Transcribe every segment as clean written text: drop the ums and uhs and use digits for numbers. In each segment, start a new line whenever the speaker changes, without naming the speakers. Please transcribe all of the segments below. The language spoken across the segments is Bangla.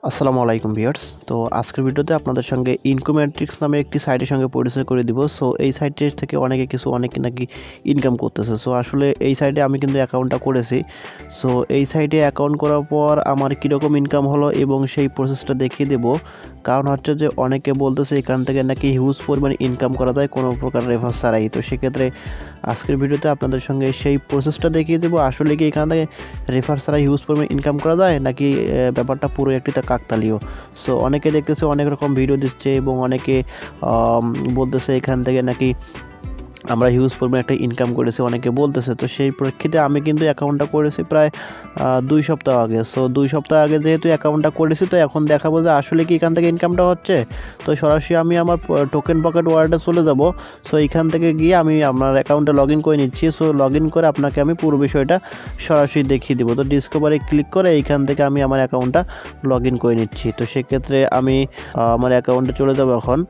আসসালামু আলাইকুম ভিউয়ার্স। তো আজকের ভিডিওতে আপনাদের সঙ্গে ইনকোমেট্রিক্স নামে একটি সাইটের সঙ্গে পরিচয় করে দিব। সো এই সাইটের থেকে অনেকে নাকি ইনকাম করতেছে। সো আসলে এই সাইটে আমি কিন্তু অ্যাকাউন্টটা করেছি। সো এই সাইটে অ্যাকাউন্ট করার পর আমার কীরকম ইনকাম হলো এবং সেই প্রসেসটা দেখিয়ে দেব। কারণ হচ্ছে যে অনেকে বলতেছে এখান থেকে নাকি হিউজ পরিমাণে ইনকাম করা যায় কোনো প্রকার রেফার ছাড়াই। তো সেক্ষেত্রে আজকের ভিডিওতে আপনাদের সঙ্গে সেই প্রসেসটা দেখিয়ে দেবো। আসলে কি এখান থেকে রেফার ছাড়া হিউজ পরিমাণে ইনকাম করা যায় নাকি ব্যাপারটা পুরো একটি কাকতালীয়। সো অনেকে দেখতেছে অনেক রকম ভিডিও দিচ্ছে এবং অনেকে বলতেছে এখান থেকে নাকি আমরা হিউজ পরিমাণে একটা ইনকাম করেছি অনেকে বলতেছে। তো সেই প্রেক্ষিতে আমি কিন্তু অ্যাকাউন্টটা করেছি প্রায় 2 সপ্তাহ আগে। সো 2 সপ্তাহ আগে যেহেতু অ্যাকাউন্টটা করেছি, তো এখন দেখাবো যে আসলে কি এখান থেকে ইনকামটা হচ্ছে। তো সরাসরি আমি আমার টোকেন পকেট ওয়ালেটে চলে যাব। সো এইখান থেকে গিয়ে আমি আপনার অ্যাকাউন্টে লগ ইন করে নিচ্ছি। সো লগ ইন করে আপনাকে আমি পুরো বিষয়টা সরাসরি দেখিয়ে দেবো। তো ডিসকভারে ক্লিক করে এইখান থেকে আমি আমার অ্যাকাউন্টটা লগ ইন করে নিচ্ছি। তো সেক্ষেত্রে আমি আমার অ্যাকাউন্টে চলে যাব এখন।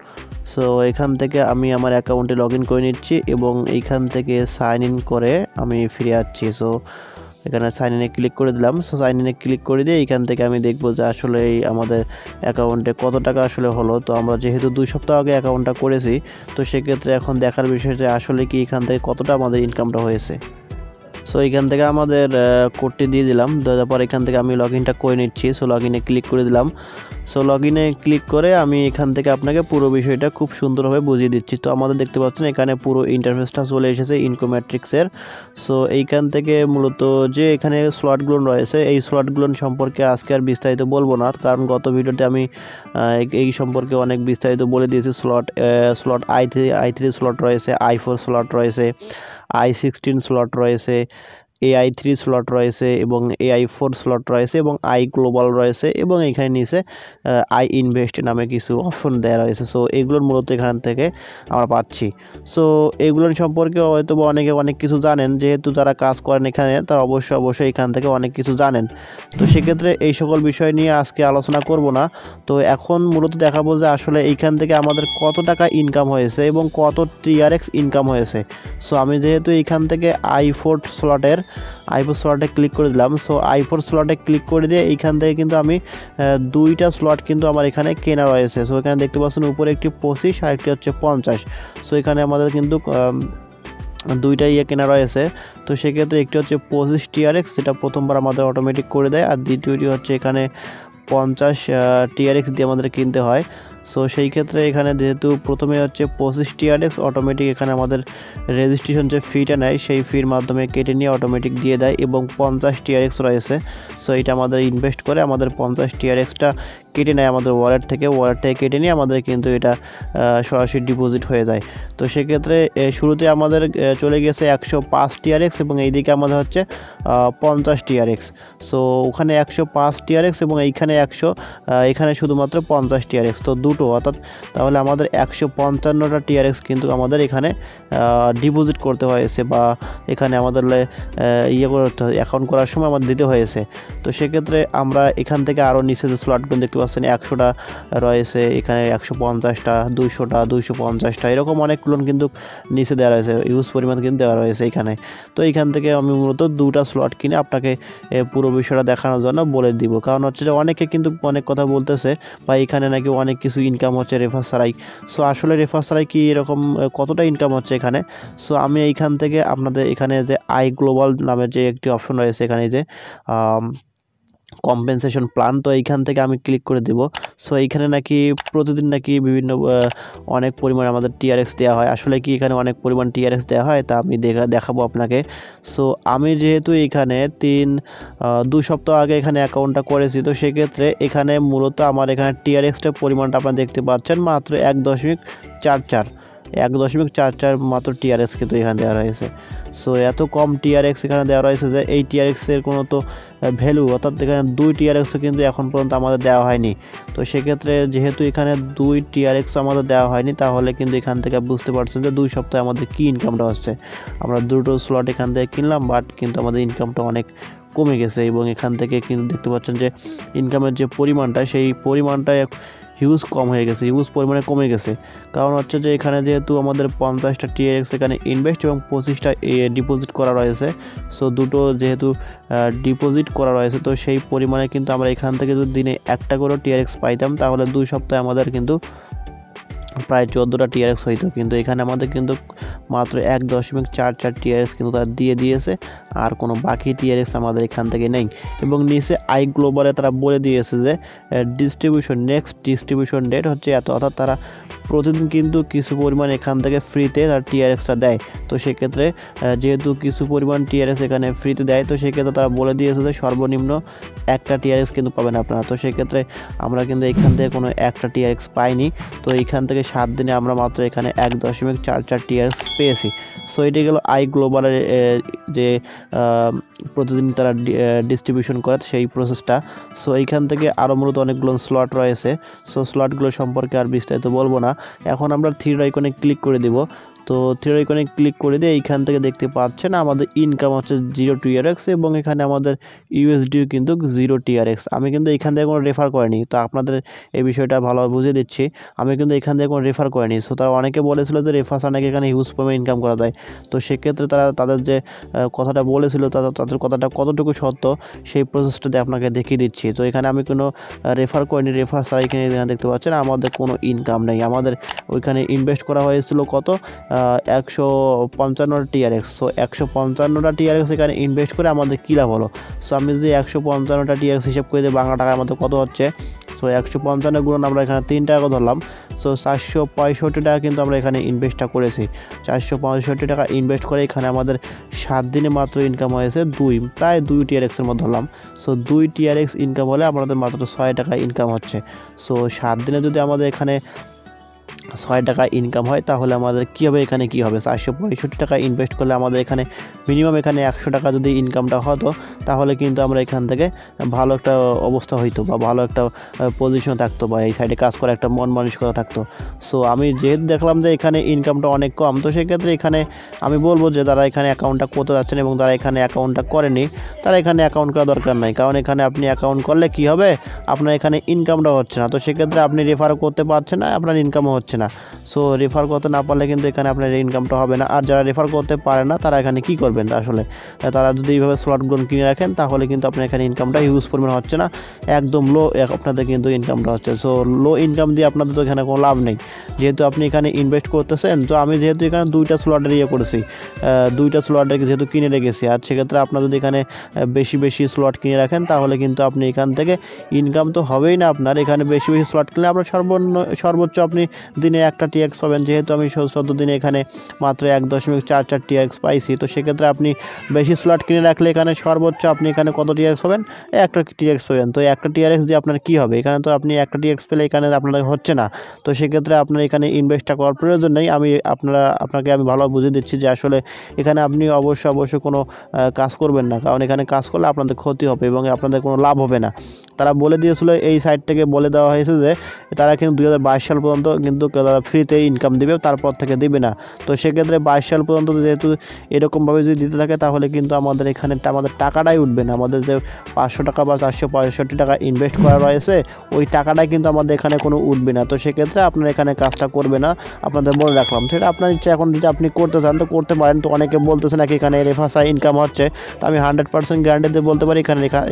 সো এখান থেকে আমি আমার অ্যাকাউন্টে লগ ইন করে নিচ্ছি এবং এইখান থেকে সাইন ইন করে আমি ফিরে আসছি। সো এখানে সাইন ইনে ক্লিক করে দিলাম। সো সাইন ইনে ক্লিক করে দিয়ে এইখান থেকে আমি দেখব যে আসলে এই আমাদের অ্যাকাউন্টে কত টাকা আসলে হলো। তো আমরা যেহেতু 2 সপ্তাহ আগে অ্যাকাউন্টটা করেছি, তো সেক্ষেত্রে এখন দেখার বিষয়টা আসলে কি এখান থেকে কতটা আমাদের ইনকামটা হয়েছে। সো এখান থেকে আমাদের কোডটি দিয়ে দিলাম। দেওয়ার পর এখান থেকে আমি লগ ইনটা করে নিচ্ছি। সো লগ ইনে ক্লিক করে দিলাম। সো লগ ইনে ক্লিক করে আমি এখান থেকে আপনাকে পুরো বিষয়টা খুব সুন্দরভাবে বুঝিয়ে দিচ্ছি। তো আমাদের দেখতে পাচ্ছেন এখানে পুরো ইন্টারফেসটা চলে এসেছে ইনকোমেট্রিক্সের। সো এইখান থেকে মূলত যে এখানে স্লটগুলো রয়েছে, এই স্লটগুলো সম্পর্কে আজকে আর বিস্তারিত বলবো না, কারণ গত ভিডিওতে আমি এই সম্পর্কে অনেক বিস্তারিত বলে দিয়েছি। স্লট i3 স্লট রয়েছে, i4 স্লট রয়েছে, i16 স্লট রয়েছে, AI3 স্লট রয়েছে এবং AI4 স্লট রয়েছে এবং iGlobal রয়েছে এবং এখানে নিচে iInvest নামে কিছু অপশন দেওয়া রয়েছে। সো এগুলোর মূলত এখান থেকে আমরা পাচ্ছি। সো এগুলোর সম্পর্কে হয়তো অনেকে অনেক কিছু জানেন, যেহেতু যারা কাজ করেন এখানে তারা অবশ্যই এখান থেকে অনেক কিছু জানেন। তো সেক্ষেত্রে এই সকল বিষয় নিয়ে আজকে আলোচনা করব না। তো এখন মূলত দেখাবো যে আসলে এইখান থেকে আমাদের কত টাকা ইনকাম হয়েছে এবং কত TRX ইনকাম হয়েছে। সো আমি যেহেতু এইখান থেকে i4 স্লটে ক্লিক করে দিলাম। সো i4 স্লটে ক্লিক করে দিয়ে এইখান থেকে কিন্তু আমি 2টা স্লট কিন্তু আমার এখানে কেনা রয়েছে। সো এখানে দেখতে পাচ্ছেন উপরে একটি 25 আর একটি হচ্ছে 50। সো এখানে আমাদের কিন্তু 2টা কেনা রয়েছে। তো সেক্ষেত্রে একটি হচ্ছে 25 TRX, যেটা প্রথমবার আমাদের অটোমেটিক করে দেয়, আর দ্বিতীয়টি হচ্ছে এখানে 50 TRX দিয়ে আমাদের কিনতে হয়। সো সেই ক্ষেত্রে এখানে যেহেতু প্রথমে হচ্ছে 25 TRX অটোমেটিক এখানে আমাদের রেজিস্ট্রেশন যে ফিটা নেয় সেই ফির মাধ্যমে কেটে নিয়ে অটোমেটিক দিয়ে দেয় এবং 50 TRX রয়েছে। সো এটা আমাদের ইনভেস্ট করে আমাদের 50 TRXটা কেটে নেয় আমাদের ওয়ালেট থেকে কেটে নিয়ে আমাদের কিন্তু এটা সরাসরি ডিপোজিট হয়ে যায়। তো সেক্ষেত্রে শুরুতে আমাদের চলে গেছে 105 TRX এবং এইদিকে আমাদের হচ্ছে 50 TRX। সো ওখানে 105 TRX এবং এইখানে এখানে শুধুমাত্র 50 TRX। তো দুটো, অর্থাৎ তাহলে আমাদের 155টা TRX কিন্তু আমাদের এখানে ডিপোজিট করতে হয়েছে বা এখানে আমাদের করতে অ্যাকাউন্ট করার সময় আমাদের দিতে হয়েছে। তো সেক্ষেত্রে আমরা এখান থেকে আরও নিচে যে স্লটগুলো দেখতে পাচ্ছেন 100টা রয়েছে, এখানে 150টা, 200টা, 250টা, এরকম অনেকগুলো কিন্তু নিচে দেওয়া রয়েছে, ইউজ পরিমাণ কিন্তু দেওয়া রয়েছে এখানে। তো এইখান থেকে আমি মূলত 2টা স্লট কিনে আপনাকে পুরো বিষয়টা দেখানোর জন্য বলে দিব। কারণ হচ্ছে যে অনেকে কিন্তু অনেক কথা বলতেছে বা এখানে নাকি অনেক কিছু ইনকাম হচ্ছে রেফার ছাড়াই। সো আসলে রেফার ছাড়াই কি এরকম কতটা ইনকাম হচ্ছে এখানে। সো আমি এইখান থেকে আপনাদের এখানে যে iGlobal নামের যে একটি অপশন রয়েছে, এখানে যে কম্পেনসেশন প্ল্যান, তো এইখান থেকে আমি ক্লিক করে দেব। সো এইখানে নাকি প্রতিদিন নাকি বিভিন্ন অনেক পরিমাণ আমাদের TRX দেওয়া হয়। আসলে কি এখানে অনেক পরিমাণ TRX দেওয়া হয় তা আমি দেখাবো আপনাকে। সো আমি যেহেতু এখানে 2 সপ্তাহ আগে এখানে অ্যাকাউন্টটা করেছি, তো সেক্ষেত্রে এখানে মূলত আমার এখানে TRXটার পরিমাণটা আপনারা দেখতে পাচ্ছেন মাত্র 1.44 মাত্র TRX কিন্তু এখানে দেওয়া রয়েছে। সো এত কম TRX এখানে দেওয়া রয়েছে যে এই TRX এর কোনো তো ভ্যালু, অর্থাৎ এখানে 2 TRXও কিন্তু এখন পর্যন্ত আমাদের দেওয়া হয়নি। তো সেক্ষেত্রে যেহেতু এখানে 2 TRX আমাদের দেওয়া হয়নি, তাহলে কিন্তু এখান থেকে বুঝতে পারছেন যে 2 সপ্তাহে আমাদের কী ইনকামটা হচ্ছে। আমরা 2টো স্লট এখান থেকে কিনলাম, বাট কিন্তু আমাদের ইনকামটা অনেক কমে গেছে এবং এখান থেকে কিন্তু দেখতে পাচ্ছেন যে ইনকামের যে পরিমাণটা, সেই পরিমাণটা হিউজ কম হয়ে গেছে, হিউজ পরিমাণে কমে গেছে। কারণ হচ্ছে যে এখানে যেহেতু আমাদের 50টা TRX এখানে ইনভেস্ট এবং 25টা ডিপোজিট করা রয়েছে, সো দুটো যেহেতু ডিপোজিট করা রয়েছে, তো সেই পরিমাণে কিন্তু আমরা এখান থেকে যদি দিনে একটা করে TRX পাইতাম তাহলে 2 সপ্তাহে আমাদের কিন্তু প্রায় 14টা TRX হইতো। কিন্তু এখানে আমাদের কিন্তু মাত্র 1.44 TRX কিন্তু তারা দিয়ে দিয়েছে, আর কোনো বাকি TRX আমাদের এখান থেকে নেই। এবং নিচে iGlobal তারা বলে দিয়েছে যে নেক্সট ডিস্ট্রিবিউশন ডেট হচ্ছে এত, অর্থাৎ তারা প্রতিদিন কিন্তু কিছু পরিমাণ এখান থেকে ফ্রিতে তার TRXটা দেয়। তো সেক্ষেত্রে যেহেতু কিছু পরিমাণ TRX এখানে ফ্রিতে দেয়, তো সেক্ষেত্রে তারা বলে দিয়েছে যে সর্বনিম্ন একটা TRX কিন্তু পাবেন আপনারা। তো সেক্ষেত্রে আমরা কিন্তু এখান থেকে কোনো একটা TRX পাইনি। তো এইখান থেকে 7 দিনে আমরা মাত্র এখানে 1.44 TRX পেয়েছি। সো এটি গেল iGlobal যে প্রতিদিন তারা ডিস্ট্রিবিউশন করে সেই প্রসেসটা। সো এইখান থেকে আরও মূলত অনেকগুলো স্লট রয়েছে। সো স্লটগুলো সম্পর্কে আর বিস্তারিত বলবো না। এখন আমরা থ্রি আইকনে ক্লিক করে দিব। তো থ্রি আইকনে ক্লিক করে দিয়ে এইখান থেকে দেখতে পাচ্ছেন আমাদের ইনকাম হচ্ছে 0 TRX এবং এখানে আমাদের ইউএসডিও কিন্তু 0 TRX। আমি কিন্তু এখান থেকে কোনো রেফার করিনি, তো আপনাদের এই বিষয়টা ভালোভাবে বুঝিয়ে দিচ্ছি। আমি কিন্তু এখান থেকে কোনো রেফার করিনি। সো তারা অনেকে বলেছিল যে রেফার নাকি এখানে হিউজ পরিমাণে ইনকাম করা যায়। তো সেক্ষেত্রে তাদের যে কথাটা বলেছিল তাদের কথাটা কতটুকু সত্য সেই প্রসেসটাতে আপনাকে দেখিয়ে দিচ্ছি। তো এখানে আমি কোনো রেফার করিনি, রেফার ছাড়া এখানে দেখতে পাচ্ছেন আমাদের কোনো ইনকাম নেই। আমাদের ওইখানে ইনভেস্ট করা হয়েছিল কত 155 TRX। সো 155টা TRX এখানে ইনভেস্ট করে আমাদের কী লাভ হলো? সো আমি যদি 155টা TRX হিসাব করে দিই বাংলা টাকার মধ্যে কত হচ্ছে, সো 155 গুণন আমরা এখানে 3 টাকা ধরলাম। সো 465 টাকা কিন্তু আমরা এখানে ইনভেস্টটা করেছি। 465 টাকা ইনভেস্ট করে এখানে আমাদের 7 দিনে মাত্র ইনকাম হয়েছে প্রায় 2 TRX এর মধ্যে ধরলাম। সো 2 TRX ইনকাম হলে আমাদের মাত্র 6 টাকা ইনকাম হচ্ছে। সো 7 দিনে যদি আমাদের এখানে 6 টাকা ইনকাম হয় তাহলে আমাদের কী হবে, এখানে কী হবে 465 টাকা ইনভেস্ট করলে আমাদের এখানে মিনিমাম এখানে 100 টাকা যদি ইনকামটা হতো তাহলে কিন্তু আমরা এখান থেকে ভালো একটা অবস্থা হইতো বা ভালো একটা পজিশন থাকতো বা এই সাইডে কাজ করা একটা মন মানসিকতা থাকতো। সো আমি যেহেতু দেখলাম যে এখানে ইনকামটা অনেক কম, তো সেক্ষেত্রে এখানে আমি বলবো যে যারা এখানে অ্যাকাউন্টটা করতে যাচ্ছেন এবং যারা এখানে অ্যাকাউন্টটা করেনি তারা এখানে অ্যাকাউন্ট করা দরকার নাই। কারণ এখানে আপনি অ্যাকাউন্ট করলে কী হবে, আপনার এখানে ইনকামটা হচ্ছে না। তো সেক্ষেত্রে আপনি রেফারও করতে পারছেন না, আপনার ইনকামও হচ্ছে না। সো রেফার করতে না পারলে কিন্তু এখানে আপনার ইনকামটা হবে না। আর যারা রেফার করতে পারে না তারা এখানে কী করবেন, আসলে তারা যদি এইভাবে স্লটগুলো কিনে রাখেন তাহলে কিন্তু আপনার এখানে ইনকামটা হিউজ পরিমাণ হচ্ছে না, একদম লো আপনাদের কিন্তু ইনকামটা হচ্ছে। সো লো ইনকাম দিয়ে আপনাদের তো এখানে কোনো লাভ নেই, যেহেতু আপনি এখানে ইনভেস্ট করতেছেন। তো আমি যেহেতু এখানে 2টা স্লটের করেছি, 2টা স্লটের যেহেতু কিনে রেখেছি, আর সেক্ষেত্রে আপনার যদি এখানে বেশি স্লট কিনে রাখেন তাহলে কিন্তু আপনি এখান থেকে ইনকাম তো হবেই না আপনার। এখানে বেশি স্লট কিনলে আপনার সর্বোচ্চ আপনি দিনে একটা TRX পাবেন। যেহেতু আমি 14 দিনে এখানে মাত্র 1.44 TRX পাইছি, তো সেক্ষেত্রে আপনি বেশি স্লট কিনে রাখলে এখানে সর্বোচ্চ আপনি এখানে কত TRX পাবেন, একটা TRX পাবেন। তো একটা TRX দিয়ে আপনার কী হবে, এখানে তো আপনি একটা TRX পেলে এখানে আপনার হচ্ছে না। তো সেক্ষেত্রে আপনার এখানে ইনভেস্টটা করার প্রয়োজন নেই। আপনাকে আমি ভালো বুঝিয়ে দিচ্ছি যে আসলে এখানে আপনি অবশ্যই কোনো কাজ করবেন না, কারণ এখানে কাজ করলে আপনাদের ক্ষতি হবে এবং আপনাদের কোনো লাভ হবে না। তারা বলে দিয়েছিল, এই সাইট থেকে বলে দেওয়া হয়েছে যে তারা কিন্তু 2022 সাল পর্যন্ত কিন্তু ফ্রিতে ইনকাম দিবে, তারপর থেকে দিবে না। তো সেক্ষেত্রে 22 সাল পর্যন্ত যেহেতু এরকমভাবে যদি দিতে থাকে তাহলে কিন্তু আমাদের এখানে আমাদের টাকাটাই উঠবে না। আমাদের যে 500 টাকা বা 465 টাকা ইনভেস্ট করা রয়েছে ওই টাকাটাই কিন্তু আমাদের এখানে কোনো উঠবে না। তো সেক্ষেত্রে আপনার এখানে কাজটা করবে না, আপনাদের বলে রাখলাম। সেটা আপনার ইচ্ছা, এখন যদি আপনি করতে চান তো করতে পারেন। তো অনেকে বলতেছে নাকি এখানে রেফার ছাড়া ইনকাম হচ্ছে, তো আমি 100% গ্যারান্টি দিয়ে বলতে পারি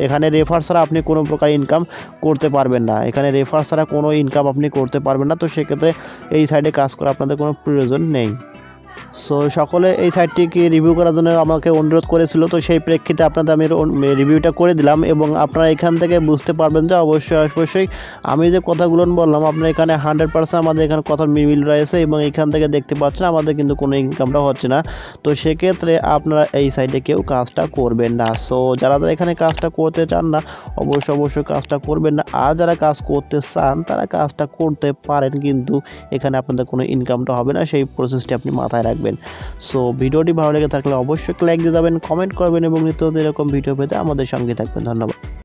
এখানে রেফার ছাড়া আপনি কোনো প্রকার ইনকাম করতে পারবেন না। এখানে রেফার ছাড়া কোনো ইনকাম আপনি করতে পারবেন না। তো সেক্ষেত্রে এই সাইডে কাজ করা আপনাদের কোনো প্রয়োজন নেই। সো সকলে এই সাইটটিকে রিভিউ করার জন্য আমাকে অনুরোধ করেছিল, তো সেই প্রেক্ষিতে আপনাদের আমি রিভিউটা করে দিলাম। এবং আপনারা এখান থেকে বুঝতে পারবেন যে অবশ্যই আমি যে কথাগুলো বললাম আপনার এখানে 100% আমাদের এখানে কথার মিল রয়েছে এবং এখান থেকে দেখতে পাচ্ছেন আমাদের কিন্তু কোনো ইনকামটা হচ্ছে না। তো সেক্ষেত্রে আপনারা এই সাইডে কেউ কাজটা করবেন না। সো যারা এখানে কাজটা করতে চান না অবশ্যই কাজটা করবেন না। আর যারা কাজ করতে চান তারা কাজটা করতে পারেন, কিন্তু এখানে আপনাদের কোনো ইনকামটা হবে না, সেই প্রসেসটি আপনি মাথায় রাখবেন। সো ভিডিওটি ভালো লেগে থাকলে অবশ্যই লাইক দিয়ে যাবেন, কমেন্ট করবেন এবং নিত্য এরকম ভিডিও পেতে আমাদের সঙ্গে থাকবেন। ধন্যবাদ।